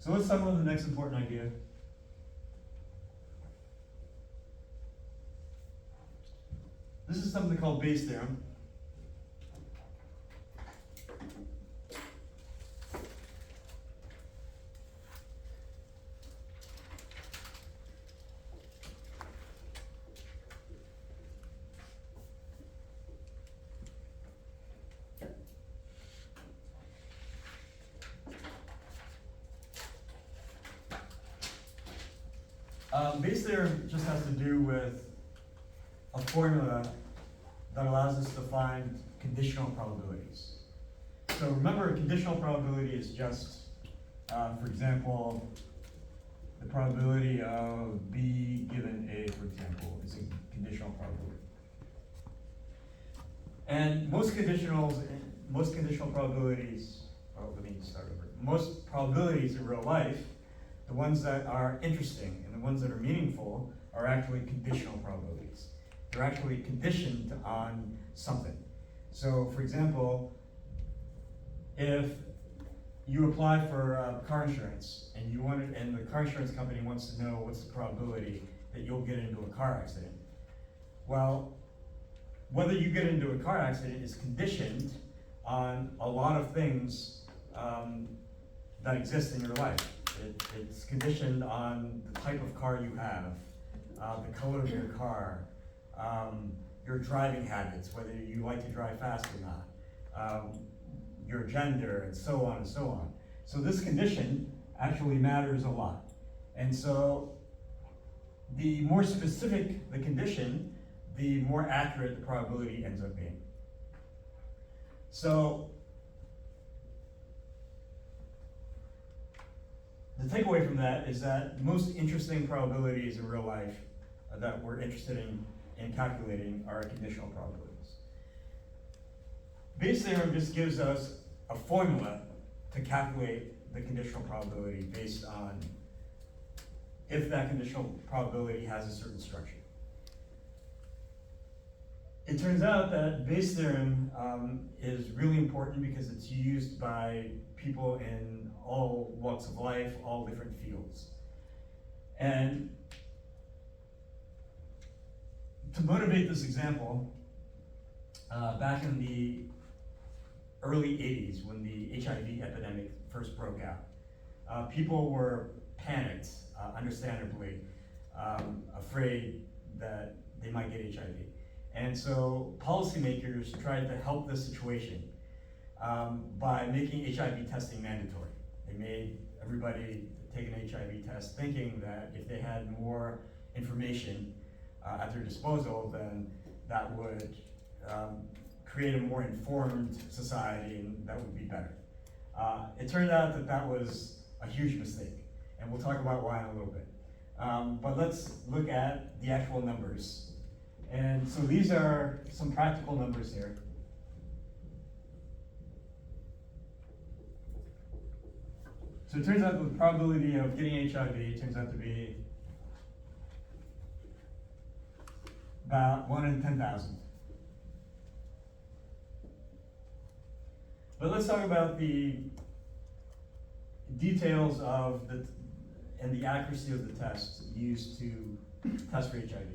So let's talk about the next important idea. This is something called Bayes' theorem. Bayes' theorem just has to do with a formula that allows us to find conditional probabilities. So remember, a conditional probability is just, for example, the probability of B given A, for example, is a conditional probability. And most conditional probabilities, well, let me start over. Most probabilities in real life, the ones that are interesting and the ones that are meaningful, are actually conditional probabilities. They're actually conditioned on something. So, for example, if you apply for car insurance and and the car insurance company wants to know what's the probability that you'll get into a car accident. Well, whether you get into a car accident is conditioned on a lot of things that exist in your life. It's conditioned on the type of car you have, the color of your car, your driving habits, whether you like to drive fast or not, your gender, and so on and so on. So this condition actually matters a lot. And so the more specific the condition, the more accurate the probability ends up being. So the takeaway from that is that most interesting probabilities in real life that we're interested in calculating are conditional probabilities. Bayes' theorem just gives us a formula to calculate the conditional probability based on if that conditional probability has a certain structure. It turns out that Bayes' theorem is really important because it's used by people in all walks of life, all different fields. And to motivate this example, back in the early 80s, when the HIV epidemic first broke out, people were panicked, understandably, afraid that they might get HIV. And so policymakers tried to help this situation by making HIV testing mandatory. They made everybody take an HIV test, thinking that if they had more information at their disposal, then that would create a more informed society, and that would be better. It turned out that that was a huge mistake, and we'll talk about why in a little bit. But let's look at the actual numbers. And so these are some practical numbers here. So it turns out the probability of getting HIV turns out to be about 1 in 10,000. But let's talk about the details of and the accuracy of the test used to test for HIV.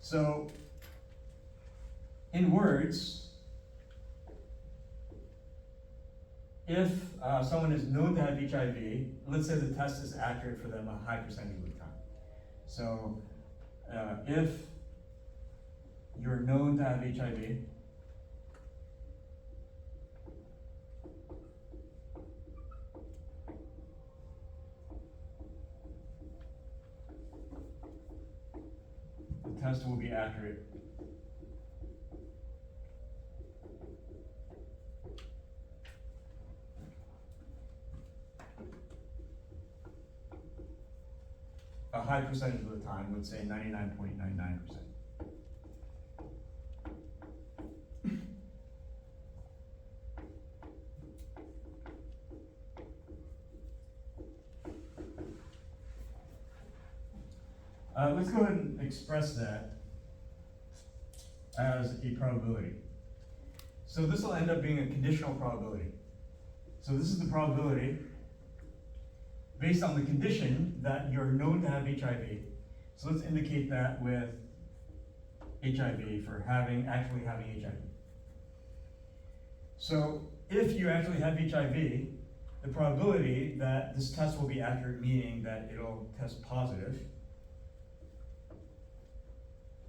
So, in words, if someone is known to have HIV, let's say the test is accurate for them a high percentage of the time. So, if you're known to have HIV, the test will be accurate a high percentage of the time, would say 99.99%. Let's go ahead and express that as a probability. So this will end up being a conditional probability. So this is the probability based on the condition that you're known to have HIV. So let's indicate that with HIV for actually having HIV. So if you actually have HIV, the probability that this test will be accurate, meaning that it'll test positive.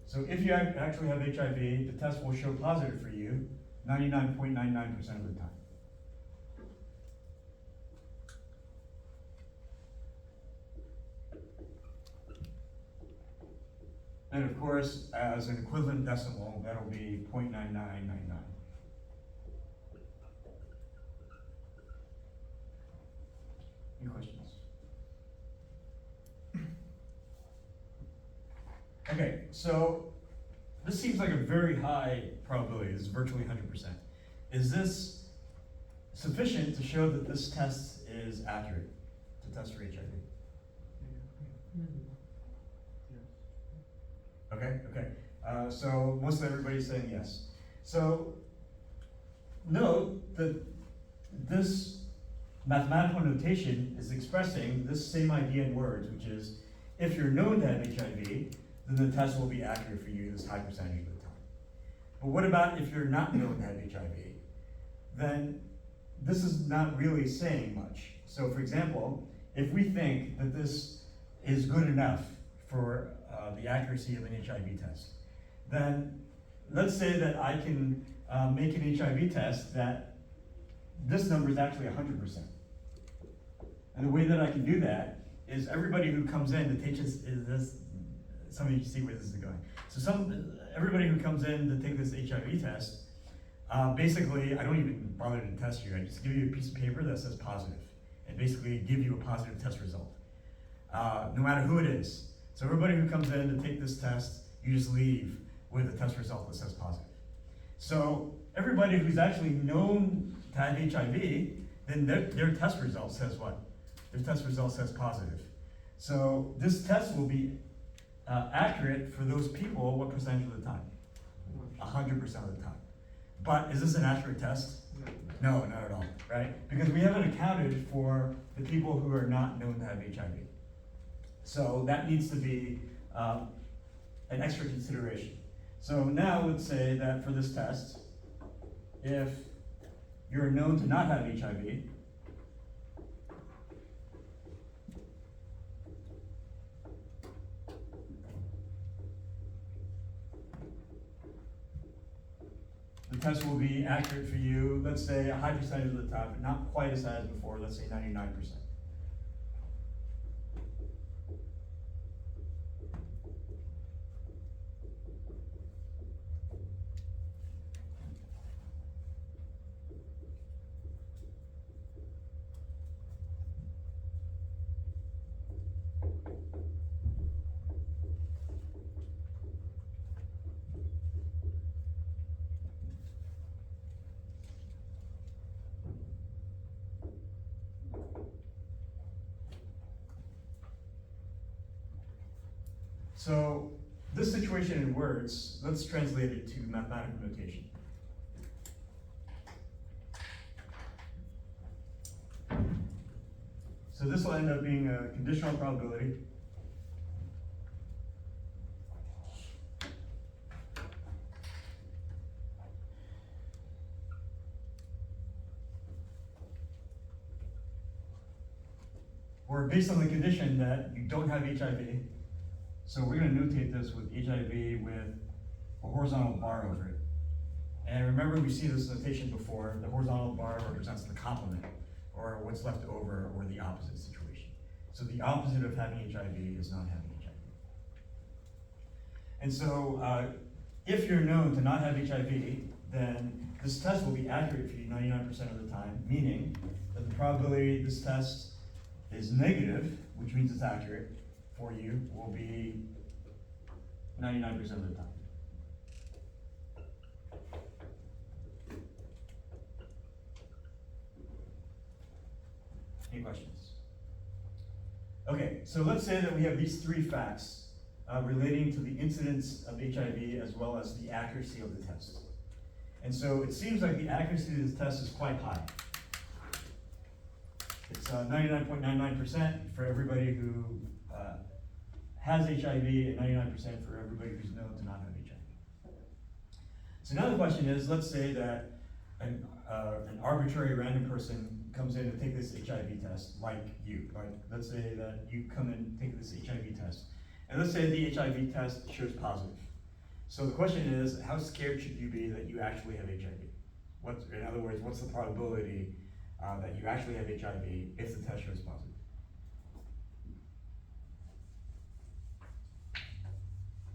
So if you actually have HIV, the test will show positive for you 99.99% of the time. And of course, as an equivalent decimal, that'll be 0.9999. Any questions? Okay, so this seems like a very high probability. This is virtually 100%. Is this sufficient to show that this test is accurate to test for HIV? Okay. So most everybody's saying yes. So note that this mathematical notation is expressing this same idea in words, which is if you're known to have HIV, then the test will be accurate for you this high percentage of the time. But what about if you're not known to have HIV? Then this is not really saying much. So for example, if we think that this is good enough for the accuracy of an HIV test, then let's say that I can make an HIV test that this number is actually 100%. And the way that I can do that is everybody who comes in to take this, some of you see where this is going. So everybody who comes in to take this HIV test, basically, I don't even bother to test you. I just give you a piece of paper that says positive, and basically give you a positive test result, no matter who it is. So everybody who comes in to take this test, you just leave with a test result that says positive. So everybody who's actually known to have HIV, then their test result says what? Their test result says positive. So this test will be accurate for those people what percentage of the time? 100% of the time. But is this an accurate test? No, not at all, right? Because we haven't accounted for the people who are not known to have HIV. So that needs to be an extra consideration. So now let's say that for this test, if you're known to not have HIV, the test will be accurate for you, let's say a high percentage of the time, but not quite as high as before, let's say 99%. So this situation in words, let's translate it to mathematical notation. So this will end up being a conditional probability. Or based on the condition that you don't have HIV. So we're going to notate this with HIV with a horizontal bar over it. And remember, we see this notation before. The horizontal bar represents the complement, or what's left over, or the opposite situation. So the opposite of having HIV is not having HIV. And so if you're known to not have HIV, then this test will be accurate for you 99% of the time, meaning that the probability this test is negative, which means it's accurate, for you will be 99% of the time. Any questions? Okay, so let's say that we have these three facts relating to the incidence of HIV as well as the accuracy of the test. And so it seems like the accuracy of this test is quite high. It's 99.99% for everybody who has HIV and 99% for everybody who's known to not have HIV. So now the question is, let's say that an arbitrary random person comes in to take this HIV test, like you. Like, let's say that you come in and take this HIV test, and let's say the HIV test shows positive. So the question is, how scared should you be that you actually have HIV? In other words, what's the probability that you actually have HIV if the test shows positive?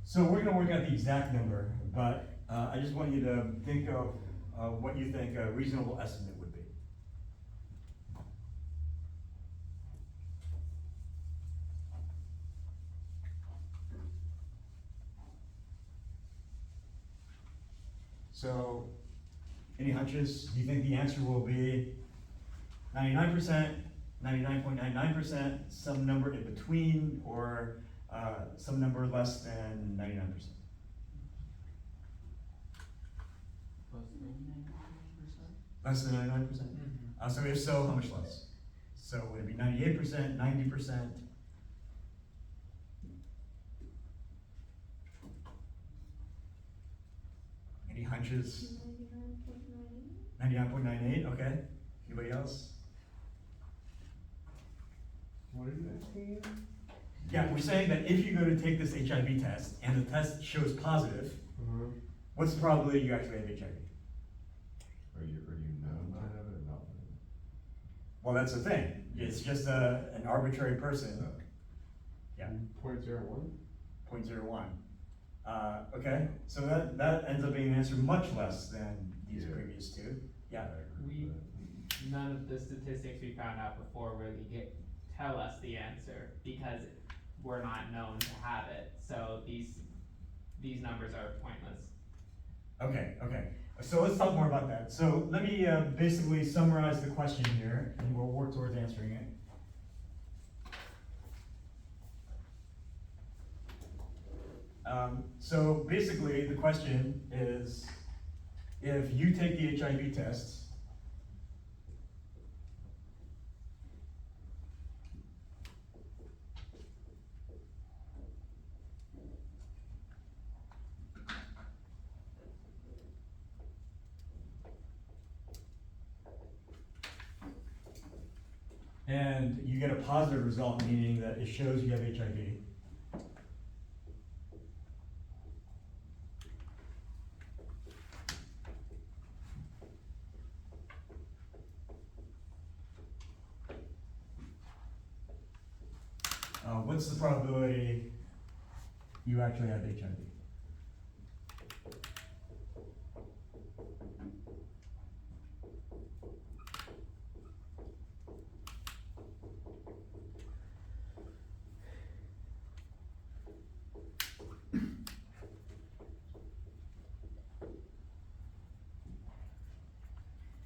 So we're going to work out the exact number, but I just want you to think of what you think a reasonable estimate would be. So, any hunches? Do you think the answer will be 99%, 99.99%, some number in between, or some number less than 99%? Less than 99%? So if so, how much less? So would it be 98%, 90%? Any hunches? 99.98, okay. Anybody else? What are you asking? Yeah, we're saying that if you go to take this HIV test and the test shows positive, what's the probability you actually have HIV? Are you known to have it or not? Well, that's the thing. It's just an arbitrary person. Yeah. 0.01? 0.01. Okay, so that ends up being an answer much less than these previous two. Yeah. None of the statistics we found out before really tell us the answer because we're not known to have it. So these numbers are pointless. Okay. So let's talk more about that. So let me basically summarize the question here, and we'll work towards answering it. So basically, the question is, if you take the HIV test, and you get a positive result, meaning that it shows you have HIV. What's the probability you actually have HIV?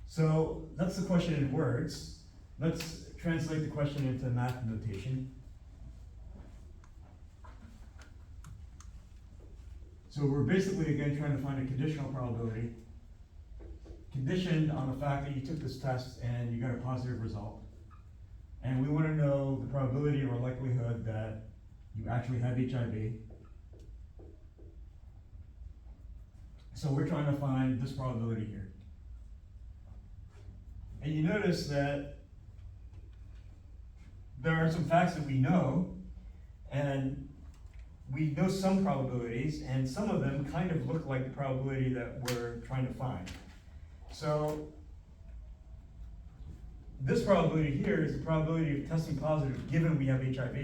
So that's the question in words. Let's translate the question into math notation. So we're basically, again, trying to find a conditional probability, conditioned on the fact that you took this test and you got a positive result. And we want to know the probability or likelihood that you actually have HIV. So we're trying to find this probability here. And you notice that there are some facts that we know, and we know some probabilities, and some of them kind of look like the probability that we're trying to find. So this probability here is the probability of testing positive given we have HIV,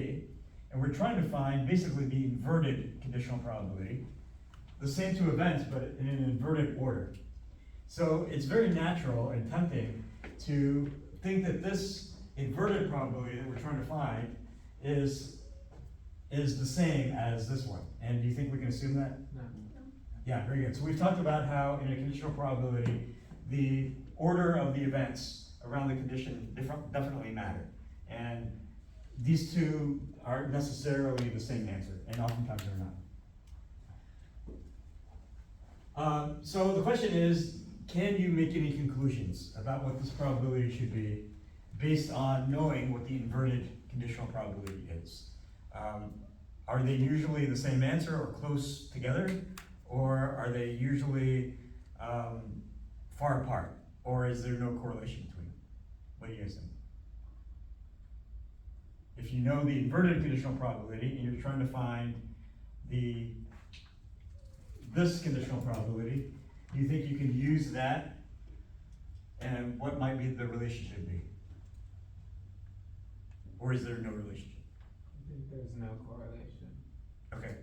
and we're trying to find basically the inverted conditional probability, the same two events, but in an inverted order. So it's very natural and tempting to think that this inverted probability that we're trying to find is the same as this one. And do you think we can assume that? No. Yeah, very good. So we've talked about how in a conditional probability, the order of the events around the condition definitely matter. And these two aren't necessarily the same answer, and oftentimes they're not. So the question is, can you make any conclusions about what this probability should be based on knowing what the inverted conditional probability is. Are they usually the same answer or close together? Or are they usually far apart? Or is there no correlation between them? What do you guys think? If you know the inverted conditional probability and you're trying to find this conditional probability, do you think you can use that? And what might be the relationship be? Or is there no relationship? I think there's no correlation. Okay.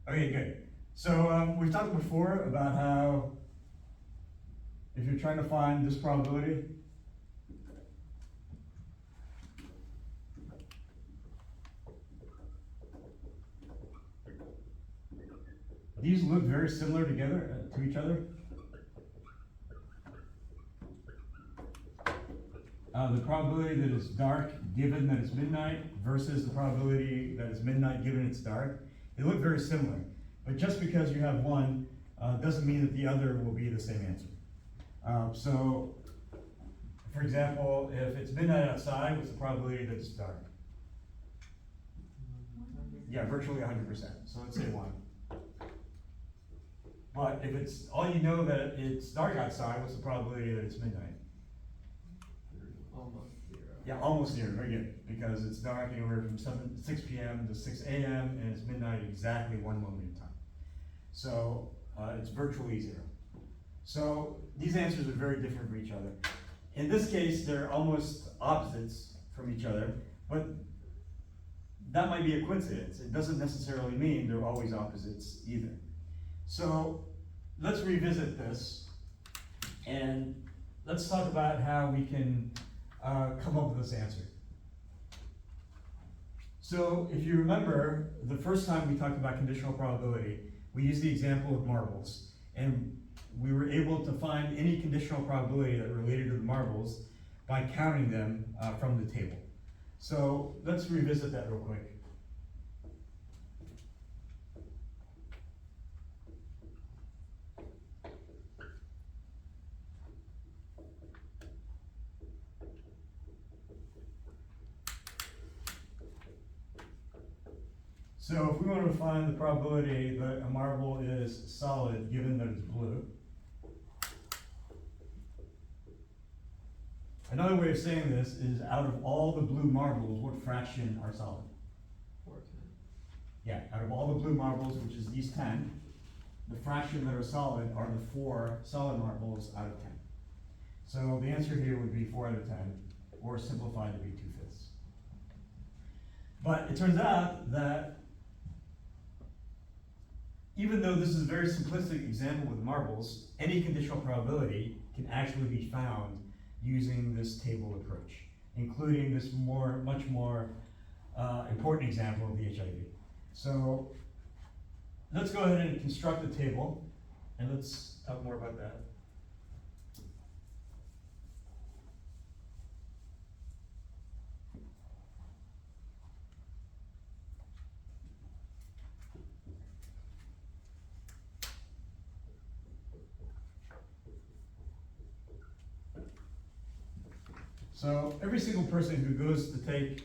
Okay, good. So we've talked before about how if you're trying to find this probability, these look very similar together to each other. The probability that it's dark given that it's midnight versus the probability that it's midnight given it's dark, they look very similar. But just because you have one doesn't mean that the other will be the same answer. So, for example, if it's midnight outside, what's the probability that it's dark? Yeah, virtually 100%. So let's say 1. But if it's all you know that it's dark outside, what's the probability that it's midnight? Almost 0. Yeah, almost 0, very good. Because it's dark anywhere from 6 p.m. to 6 a.m. and it's midnight at exactly 1 moment in time. So it's virtually 0. So these answers are very different from each other. In this case, they're almost opposites from each other, but that might be a coincidence. It doesn't necessarily mean they're always opposites either. So let's revisit this and let's talk about how we can come up with this answer. So if you remember, the first time we talked about conditional probability, we used the example of marbles, and we were able to find any conditional probability that related to the marbles by counting them from the table. So let's revisit that real quick. So if we want to find the probability that a marble is solid given that it's blue, another way of saying this is out of all the blue marbles, what fraction are solid? 4/10. Yeah, out of all the blue marbles, which is these 10, the fraction that are solid are the 4 solid marbles out of 10. So the answer here would be 4 out of 10, or simplified to be 2/5. But it turns out that even though this is a very simplistic example with marbles, any conditional probability can actually be found using this table approach, including this much more important example of the HIV. So let's go ahead and construct a table, and let's talk more about that. So every single person who goes to take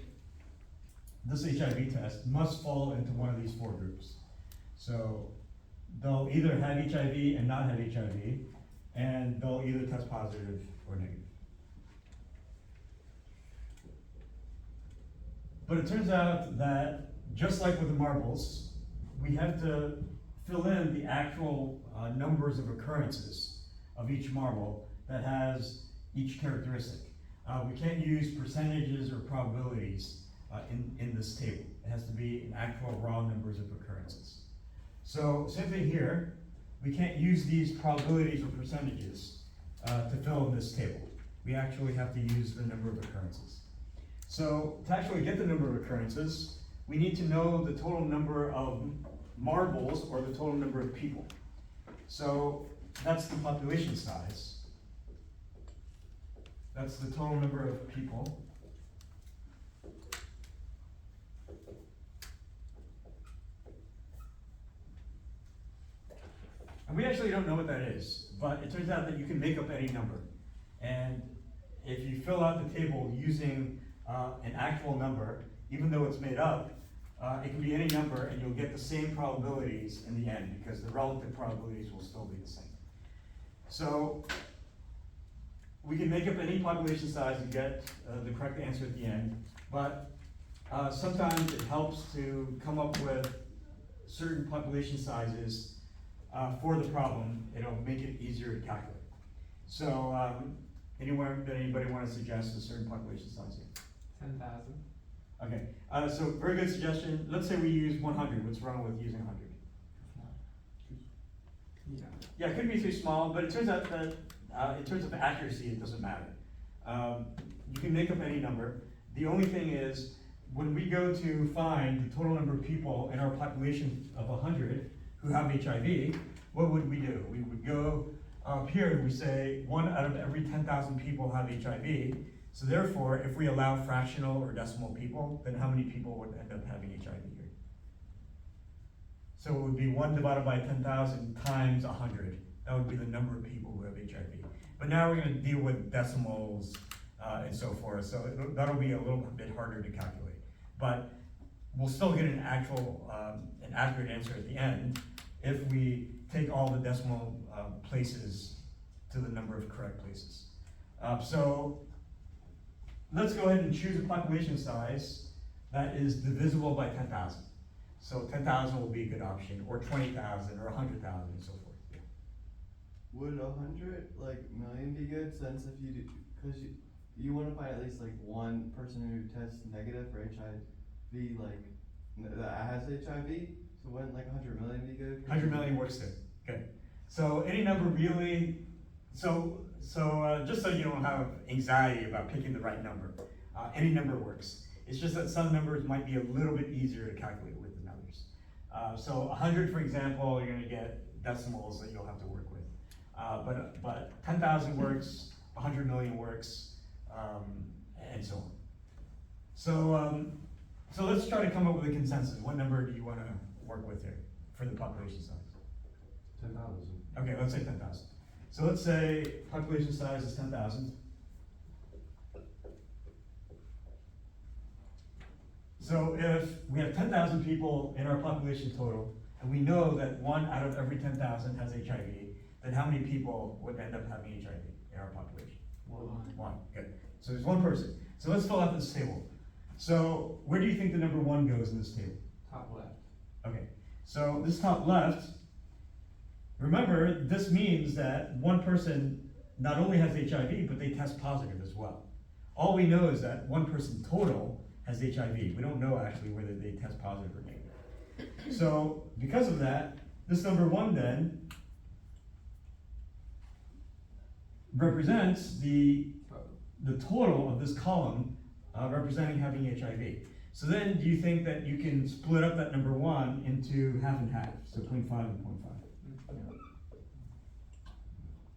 this HIV test must fall into one of these 4 groups. So they'll either have HIV and not have HIV, and they'll either test positive or negative. But it turns out that just like with the marbles, we have to fill in the actual numbers of occurrences of each marble that has each characteristic. We can't use percentages or probabilities in this table. It has to be in actual raw numbers of occurrences. So same thing here, we can't use these probabilities or percentages to fill in this table. We actually have to use the number of occurrences. So to actually get the number of occurrences, we need to know the total number of marbles or the total number of people. So that's the population size. That's the total number of people. And we actually don't know what that is, but it turns out that you can make up any number. And if you fill out the table using an actual number, even though it's made up, it can be any number and you'll get the same probabilities in the end because the relative probabilities will still be the same. So we can make up any population size and get the correct answer at the end, but sometimes it helps to come up with certain population sizes for the problem. It'll make it easier to calculate. So anybody want to suggest a certain population size here? 10,000. Okay, so very good suggestion. Let's say we use 100. What's wrong with using 100? Yeah. Yeah, it could be too small, but it turns out that in terms of accuracy, it doesn't matter. You can make up any number. The only thing is, when we go to find the total number of people in our population of 100 who have HIV, what would we do? We would go up here and we say 1 out of every 10,000 people have HIV. So therefore, if we allow fractional or decimal people, then how many people would end up having HIV here? So it would be 1 divided by 10,000 times 100. That would be the number of people who have HIV. But now we're going to deal with decimals and so forth, so that'll be a little bit harder to calculate. But we'll still get an accurate answer at the end if we take all the decimal places to the number of correct places. So let's go ahead and choose a population size that is divisible by 10,000. So 10,000 will be a good option, or 20,000, or 100,000, and so forth. Yeah. Would 100 million be good? Since if you do, because you want to find at least one person who tests negative for HIV, that has HIV. So wouldn't 100 million be good? 100 million works too. Good. So any number really. So just so you don't have anxiety about picking the right number, any number works. It's just that some numbers might be a little bit easier to calculate with than others. So 100, for example, you're going to get decimals that you'll have to work with. But 10,000 works, 100 million works, and so on. So let's try to come up with a consensus. What number do you want to work with here for the population size? 10,000. Okay, let's say 10,000. So let's say population size is 10,000. So if we have 10,000 people in our population total, and we know that 1 out of every 10,000 has HIV, then how many people would end up having HIV in our population? 1. Good. So there's 1 person. So let's fill out this table. So where do you think the number 1 goes in this table? Top left. Okay. So this top left, remember, this means that 1 person not only has HIV, but they test positive as well. All we know is that 1 person total has HIV. We don't know actually whether they test positive or negative. So because of that, this number 1 then represents the total of this column representing having HIV. So then do you think that you can split up that number 1 into half and half, so 0.5 and 0.5?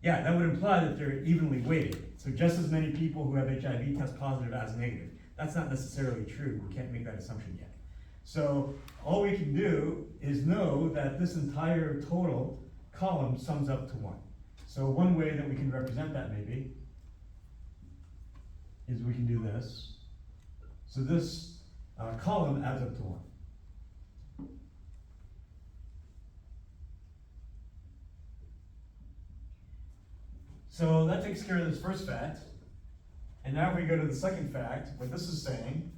Yeah, that would imply that they're evenly weighted. So just as many people who have HIV test positive as negative. That's not necessarily true. We can't make that assumption yet. So all we can do is know that this entire total column sums up to 1. So one way that we can represent that maybe is we can do this. So this column adds up to 1. So that takes care of this first fact. And now if we go to the second fact, what this is saying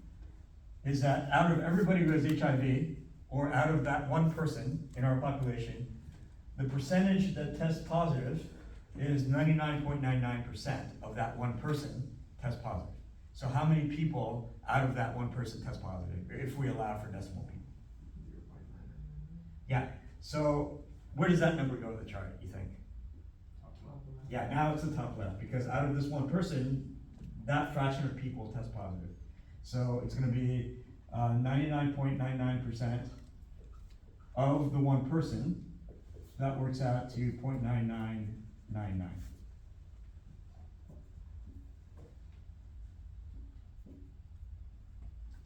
is that out of everybody who has HIV, or out of that 1 person in our population, the percentage that tests positive is 99.99% of that 1 person test positive. So how many people out of that 1 person test positive, if we allow for decimal people? 0.9. Yeah, so where does that number go in the chart, you think? Top left. Yeah, now it's the top left, because out of this 1 person, that fraction of people test positive. So it's going to be 99.99% of the 1 person. That works out to 0.9999.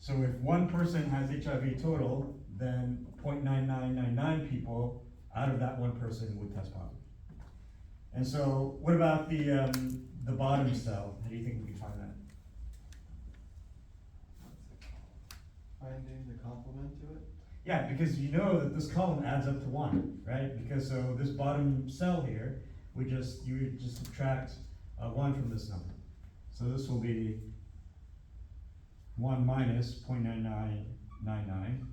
So if 1 person has HIV total, then 0.9999 people out of that 1 person would test positive. And so what about the the bottom cell, how do you think we can find that? Finding the complement to it? Yeah, because you know that this column adds up to one, right? Because so this bottom cell here, you would just subtract one from this number. So this will be 1 minus 0.9999,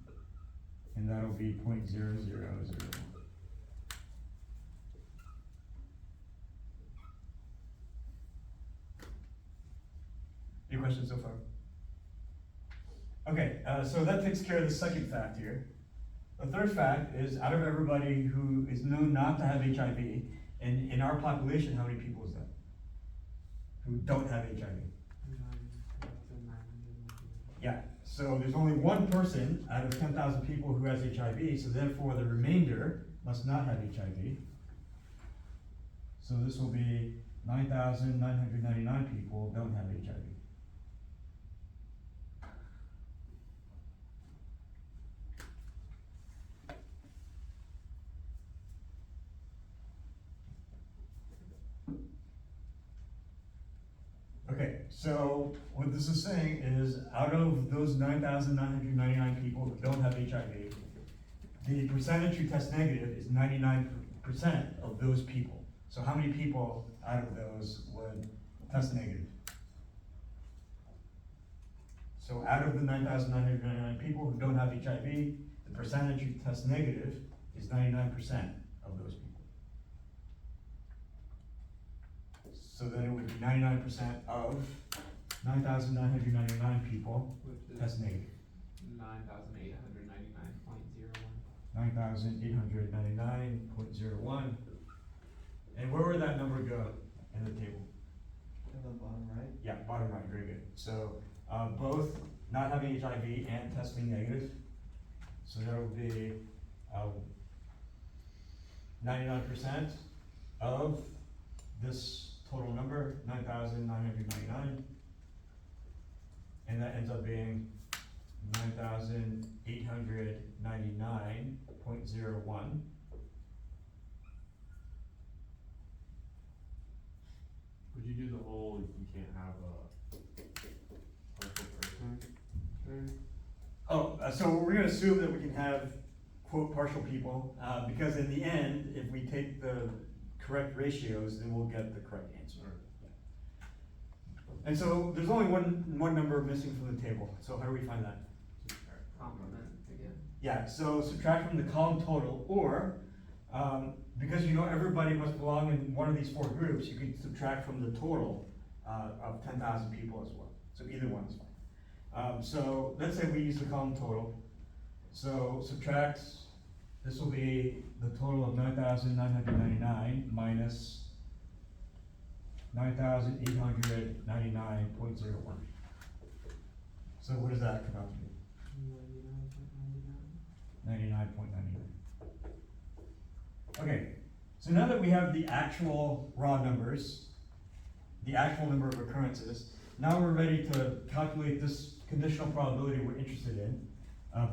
and that'll be 0.0001. Any questions so far? Okay, so that takes care of the second fact here. The third fact is, out of everybody who is known not to have HIV, and in our population, how many people is that? Who don't have HIV? Yeah, so there's only one person out of 10,000 people who has HIV, so therefore the remainder must not have HIV. So this will be 9,999 people don't have HIV. Okay, so what this is saying is, out of those 9,999 people who don't have HIV, the percentage who test negative is 99% of those people. So how many people out of those would test negative? So out of the 9,999 people who don't have HIV, the percentage who test negative is 99% of those people. So then it would be 99% of 9,999 people test negative. 9,899.01. 9,899.01. And where would that number go in the table? In the bottom right? Yeah, bottom right, very good. So both not having HIV and testing negative. So that would be 99% of this total number, 9,999. And that ends up being 9,899.01. Would you do the whole, you can't have a partial person thing? Oh, so we're gonna assume that we can have, quote, partial people, because in the end, if we take the correct ratios, then we'll get the correct answer. And so there's only one number missing from the table, so how do we find that? Complement again. Yeah, so subtract from the column total, or, because you know everybody must belong in one of these four groups, you can subtract from the total of 10,000 people as well. So either one is fine. So let's say we use the column total. So subtract, this will be the total of 9,999 minus 9,899.01. So what does that come out to be? 99.99. Okay, so now that we have the actual raw numbers, the actual number of occurrences, now we're ready to calculate this conditional probability we're interested in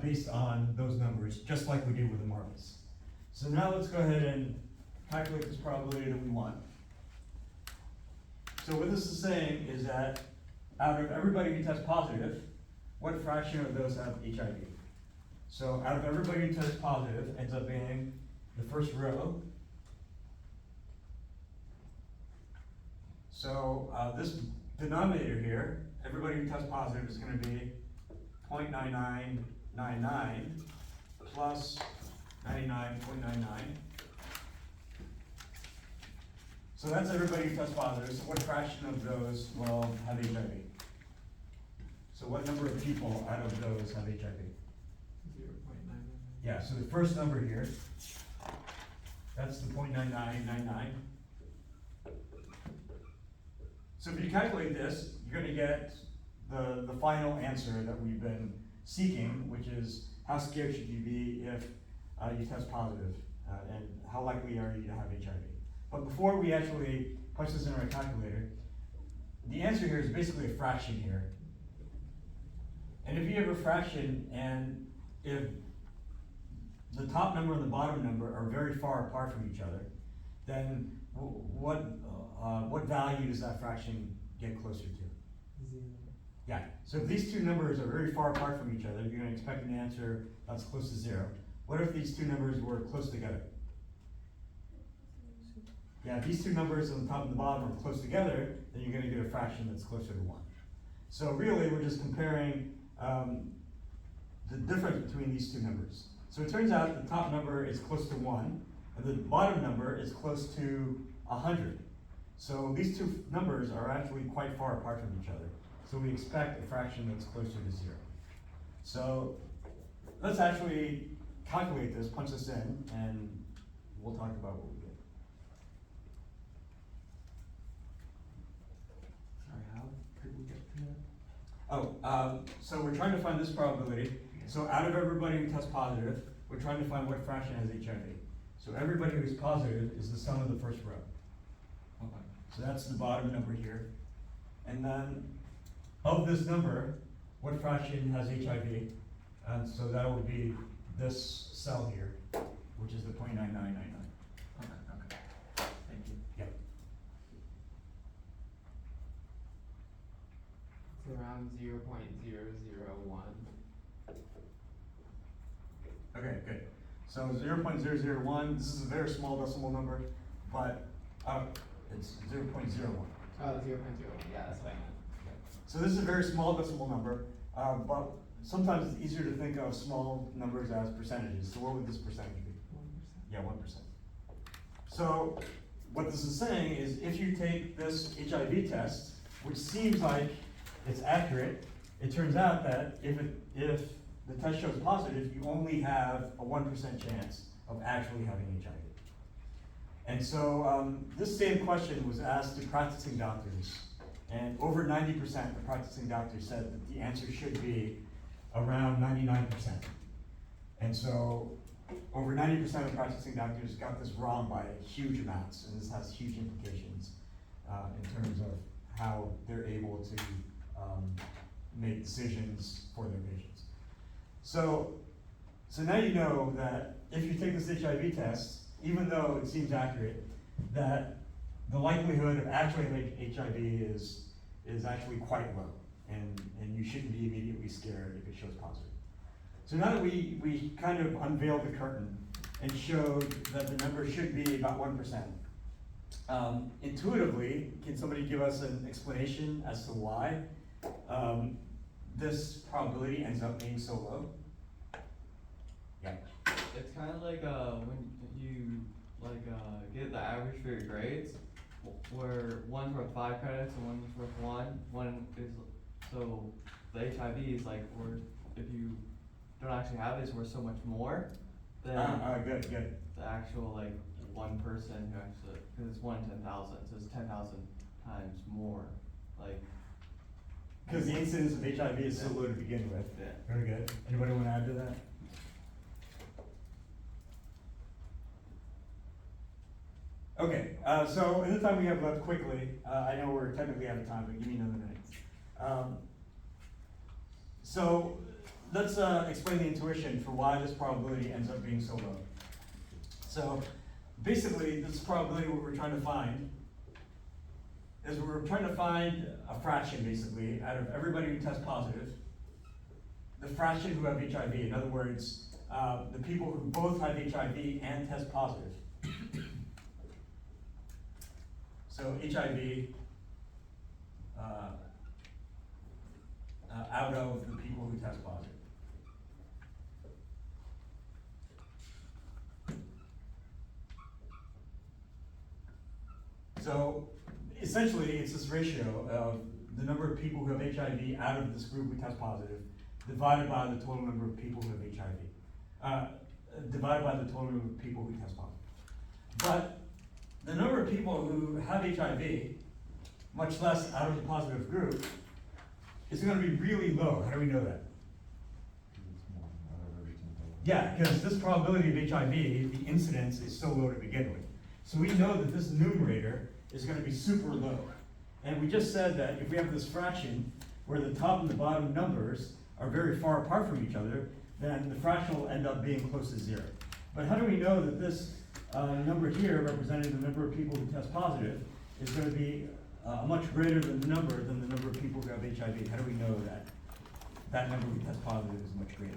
based on those numbers, just like we did with the marbles. So now let's go ahead and calculate this probability that we want. So what this is saying is that out of everybody who tests positive, what fraction of those have HIV? So out of everybody who tests positive ends up being the first row. So this denominator here, everybody who tests positive is going to be 0.9999 plus 99.99. So that's everybody who tests positive. So what fraction of those will have HIV? So what number of people out of those have HIV? 0.99. Yeah, so the first number here, that's the 0.9999. So if you calculate this, you're gonna get the final answer that we've been seeking, which is how scared should you be if you test positive, and how likely are you to have HIV? But before we actually punch this in our calculator, the answer here is basically a fraction here. And if you have a fraction, and if the top number and the bottom number are very far apart from each other, then what value does that fraction get closer to? 0. Yeah, so if these two numbers are very far apart from each other, you're gonna expect an answer that's close to 0. What if these two numbers were close together? Yeah, if these two numbers on the top and the bottom are close together, then you're gonna get a fraction that's closer to 1. So really, we're just comparing the difference between these two numbers. So it turns out the top number is close to 1, and the bottom number is close to 100. So these two numbers are actually quite far apart from each other. So we expect a fraction that's closer to 0. So let's actually calculate this, punch this in, and we'll talk about what we get. Sorry, how could we get to that? So we're trying to find this probability. So out of everybody who tests positive, we're trying to find what fraction has HIV. So everybody who's positive is the sum of the first row. Okay. So that's the bottom number here. And then of this number, what fraction has HIV? And so that would be this cell here, which is the 0.9999. Okay. Thank you. Yep. It's around 0.001. Okay, good. So 0.001, this is a very small decimal number, but it's 0.01. Oh, 0.01, yeah, that's what I meant. So this is a very small decimal number, but sometimes it's easier to think of small numbers as percentages. So what would this percentage be? 1%. Yeah, 1%. So what this is saying is if you take this HIV test, which seems like it's accurate, it turns out that if the test shows positive, you only have a 1% chance of actually having HIV. And so this same question was asked to practicing doctors, and over 90% of practicing doctors said that the answer should be around 99%. And so over 90% of practicing doctors got this wrong by huge amounts, and this has huge implications in terms of how they're able to make decisions for their patients. So now you know that if you take this HIV test, even though it seems accurate, that the likelihood of actually having HIV is actually quite low, and you shouldn't be immediately scared if it shows positive. So now that we kind of unveiled the curtain and showed that the number should be about 1%, intuitively, can somebody give us an explanation as to why this probability ends up being so low? Yeah. It's kind of like when you get the average for your grades, where one's worth 5 credits and one's worth 1. One is so the HIV is like, or if you don't actually have it, it's worth so much more than Good. the actual like one person who actually, because it's 1 in 10,000, so it's 10,000 times more. Like, Because the incidence of HIV is so low to begin with. yeah. Very good. Anybody want to add to that? Okay, so in the time we have left quickly, I know we're technically out of time, but give me another minute. So let's explain the intuition for why this probability ends up being so low. So basically, this probability, what we're trying to find is we're trying to find a fraction, basically, out of everybody who tests positive, the fraction who have HIV. In other words, the people who both have HIV and test positive. So HIV out of the people who test positive. So essentially, it's this ratio of the number of people who have HIV out of this group who test positive divided by the total number of people who have HIV, divided by the total number of people who test positive. But the number of people who have HIV, much less out of the positive group, is going to be really low. How do we know that? Yeah, because this probability of HIV, the incidence, is so low to begin with. So we know that this numerator is going to be super low. And we just said that if we have this fraction where the top and the bottom numbers are very far apart from each other, then the fraction will end up being close to 0. But how do we know that this number here representing the number of people who test positive is gonna be much greater than the number of people who have HIV. How do we know that that number who test positive is much greater?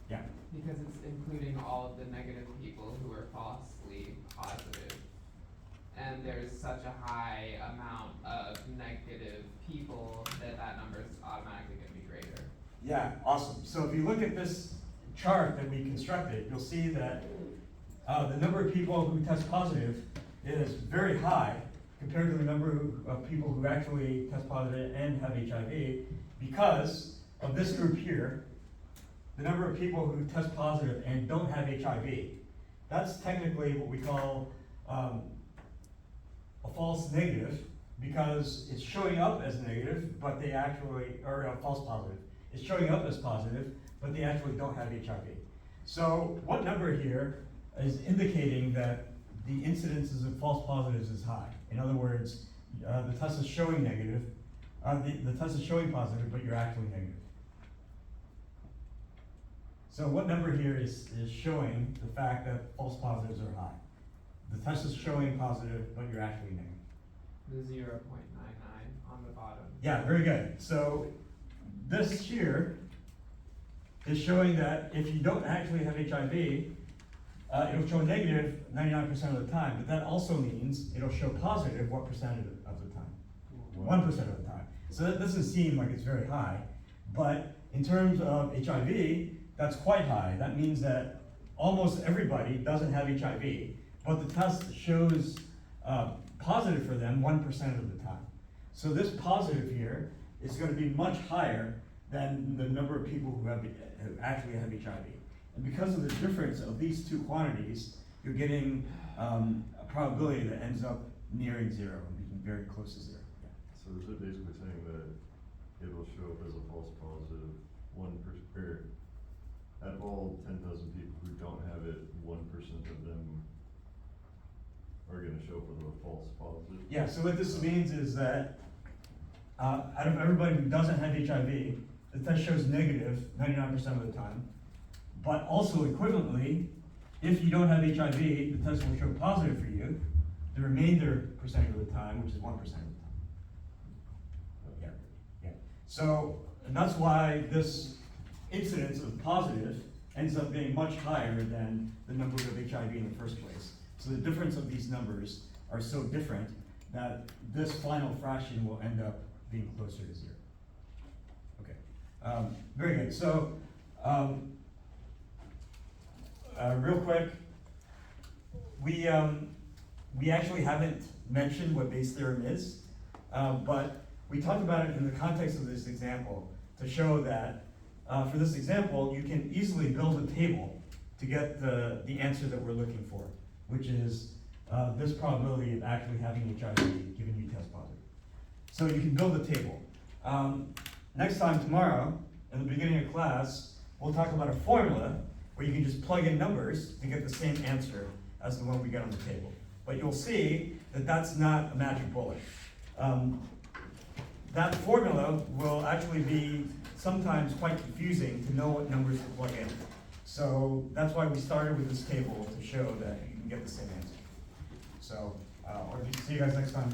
Yeah. Because it's including all of the negative people who are falsely positive. And there's such a high amount of negative people that number is automatically gonna be greater. Yeah, awesome. So if you look at this chart that we constructed, you'll see that the number of people who test positive is very high compared to the number of people who actually test positive and have HIV, because of this group here, the number of people who test positive and don't have HIV. That's technically what we call a false negative, because it's showing up as negative, but they actually, or a false positive. It's showing up as positive, but they actually don't have HIV. So what number here is indicating that the incidences of false positives is high? In other words, the test is showing negative, the test is showing positive, but you're actually negative. So what number here is showing the fact that false positives are high? The test is showing positive, but you're actually negative. The 0.99 on the bottom. Yeah, very good. So this here is showing that if you don't actually have HIV, it'll show negative 99% of the time, but that also means it'll show positive what percentage of the time? 1% of the time. So that doesn't seem like it's very high, but in terms of HIV, that's quite high. That means that almost everybody doesn't have HIV, but the test shows positive for them 1% of the time. So this positive here is going to be much higher than the number of people who actually have HIV. And because of the difference of these two quantities, you're getting a probability that ends up nearing zero, being very close to zero. Yeah. So is it basically saying that it'll show up as a false positive 1%, out of all 10,000 people who don't have it, 1% of them are gonna show for the false positive? Yeah, so what this means is that out of everybody who doesn't have HIV, the test shows negative 99% of the time. But also equivalently, if you don't have HIV, the test will show positive for you the remainder percent of the time, which is 1% of the time. Yeah, yeah. So, and that's why this incidence of positive ends up being much higher than the number of HIV in the first place. So the difference of these numbers are so different that this final fraction will end up being closer to zero. Okay, very good. So, real quick, we actually haven't mentioned what Bayes' theorem is, but we talked about it in the context of this example to show that for this example, you can easily build a table to get the answer that we're looking for, which is this probability of actually having HIV given you test positive. So you can build a table. Next time, tomorrow, in the beginning of class, we'll talk about a formula where you can just plug in numbers to get the same answer as the one we get on the table. But you'll see that that's not a magic bullet. That formula will actually be sometimes quite confusing to know what numbers to plug in. So that's why we started with this table to show that you can get the same answer. So, see you guys next time.